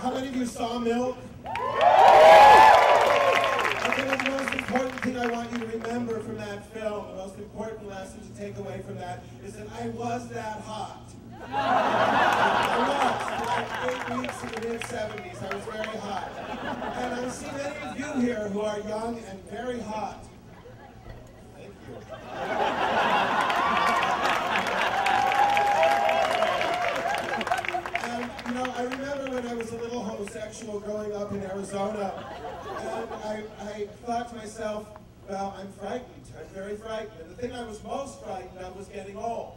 How many of you saw Milk? Okay, well, the most important thing I want you to remember from that film, the most important lesson to take away from that, is that I was that hot. I was. For like 8 weeks in the mid-70s, I was very hot. And I see many of you here who are young and very hot. Thank you. You know, I remember when I was a little homosexual growing up in Arizona, and I thought to myself, well, I'm frightened. I'm very frightened. And the thing I was most frightened of was getting old.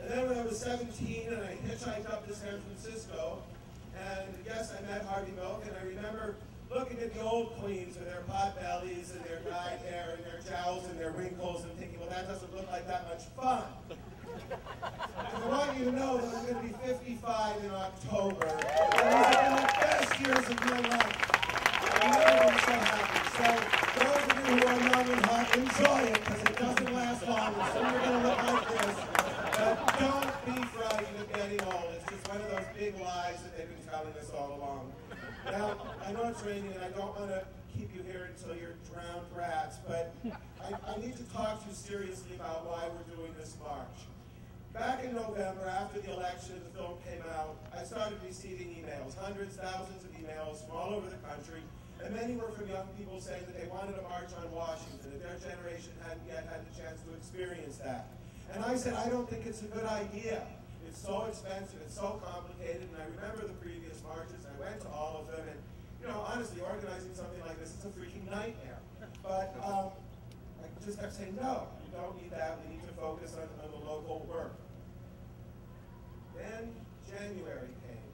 And then when I was 17 and I hitchhiked up to San Francisco, and yes, I met Harvey Milk, and I remember looking at the old queens with their pot bellies and their dyed hair and their jowls and their wrinkles and thinking, well, that doesn't look like that much fun. And I want you to know that I'm going to be 55 in October. And these have been the best years of my life. I've never been so happy. So those of you who are young and hot, enjoy it, because it doesn't last long. And soon you're going to look like this. But don't be frightened of getting old. It's just one of those big lies that they've been telling us all along. Now, I know it's raining, and I don't want to keep you here until you're drowned rats, but I need to talk to you seriously about why we're doing this march. Back in November, after the election, the film came out, I started receiving emails, hundreds, thousands of emails from all over the country, and many were from young people saying that they wanted to march on Washington, that their generation hadn't yet had the chance to experience that. And I said, I don't think it's a good idea. It's so expensive, it's so complicated, and I remember the previous marches, I went to all of them, and, you know, honestly, organizing something like this is a freaking nightmare. But I just kept saying, no, we don't need that, we need to focus on the local work. Then January came,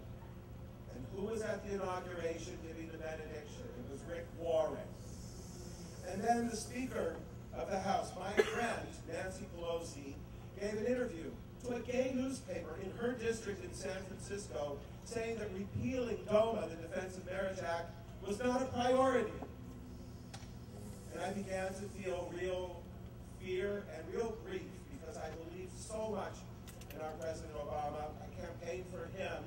and who was at the inauguration giving the benediction? It was Rick Warren. And then the Speaker of the House, my friend, Nancy Pelosi, gave an interview to a gay newspaper in her district in San Francisco, saying that repealing DOMA, the Defense of Marriage Act, was not a priority. And I began to feel real fear and real grief, because I believed so much in our President Obama. I campaigned for him.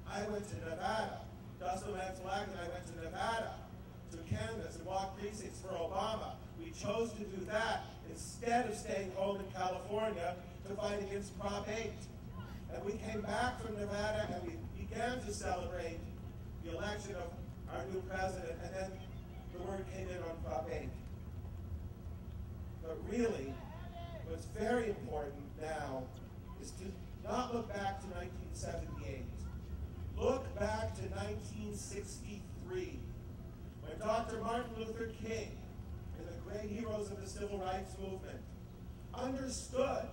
I went to Nevada. Dustin Matzlack and I went to Nevada to canvass and walk precincts for Obama. We chose to do that instead of staying home in California to fight against Prop 8. And we came back from Nevada and we began to celebrate the election of our new president, and then the word came in on Prop 8. But really, what's very important now is to not look back to 1978. Look back to 1963, when Dr. Martin Luther King and the great heroes of the Civil Rights Movement understood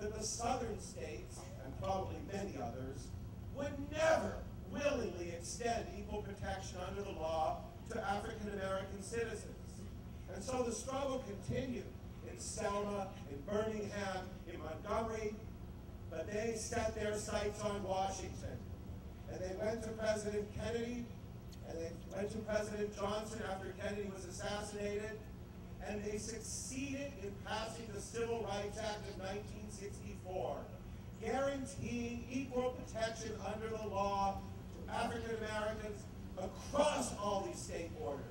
that the southern states, and probably many others, would never willingly extend equal protection under the law to African American citizens. And so the struggle continued in Selma, in Birmingham, in Montgomery, but they set their sights on Washington. And they went to President Kennedy, and they went to President Johnson after Kennedy was assassinated, and they succeeded in passing the Civil Rights Act of 1964, guaranteeing equal protection under the law to African Americans across all these state borders.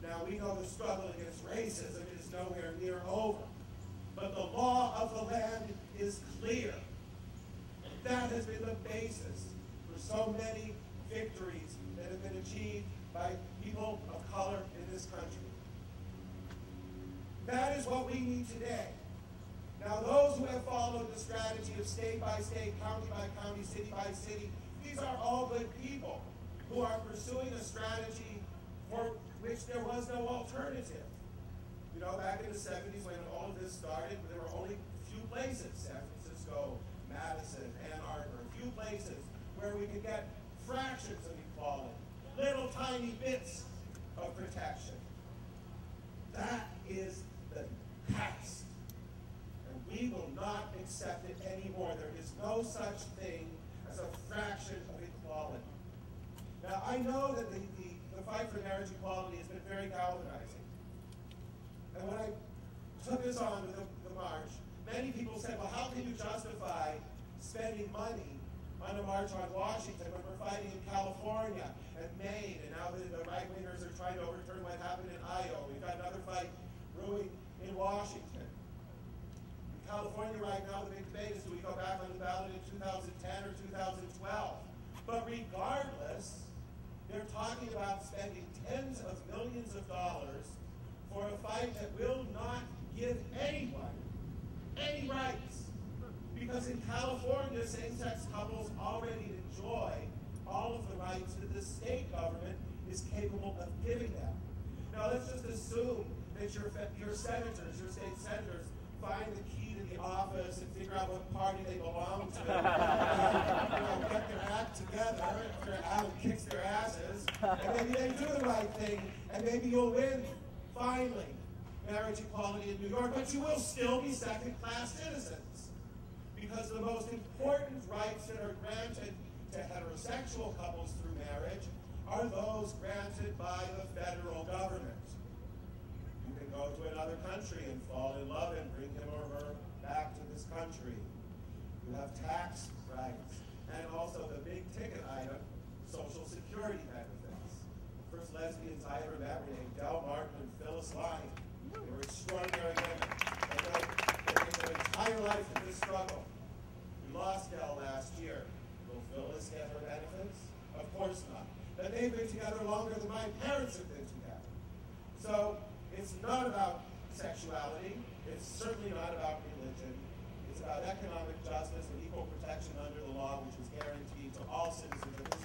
Now, we know the struggle against racism is nowhere near over, but the law of the land is clear. That has been the basis for so many victories that have been achieved by people of color in this country. That is what we need today. Now, those who have followed the strategy of state by state, county by county, city by city, these are all good people who are pursuing a strategy for which there was no alternative. You know, back in the 70s when all of this started, there were only a few places, San Francisco, Madison, Ann Arbor, a few places where we could get fractions of equality, little tiny bits of protection. That is the past. And we will not accept it anymore. There is no such thing as a fraction of equality. Now, I know that the fight for marriage equality has been very galvanizing. And when I took this on with the march, many people said, well, how can you justify spending money on a march on Washington, when we're fighting in California and Maine, and now the right-wingers are trying to overturn what happened in Iowa. We've got another fight brewing in Washington. In California right now, the big debate is, do we go back on the ballot in 2010 or 2012? But regardless, they're talking about spending tens of millions of dollars for a fight that will not give anyone any rights. Because in California, same-sex couples already enjoy all of the rights that the state government is capable of giving them. Now let's just assume that your senators, your state senators, find the key to the office and figure out what party they belong to, and get their act together after Adam kicks their asses, and maybe they do the right thing, and maybe you'll win, finally, marriage equality in New York, but you will still be second-class citizens. Because the most important rights that are granted to heterosexual couples through marriage are those granted by the federal government. You can go to another country and fall in love and bring him or her back to this country. You have tax rights, and also the big ticket item, Social Security benefits. The first lesbians I ever met were named Del Martin and Phyllis Lyon. They were extraordinary women. They made their entire life in this struggle. We lost Del last year. Will Phyllis get her benefits? Of course not. But they've been together longer than my parents have been together. So it's not about sexuality. It's certainly not about religion. It's about economic justice and equal protection under the law, which is guaranteed to all citizens of this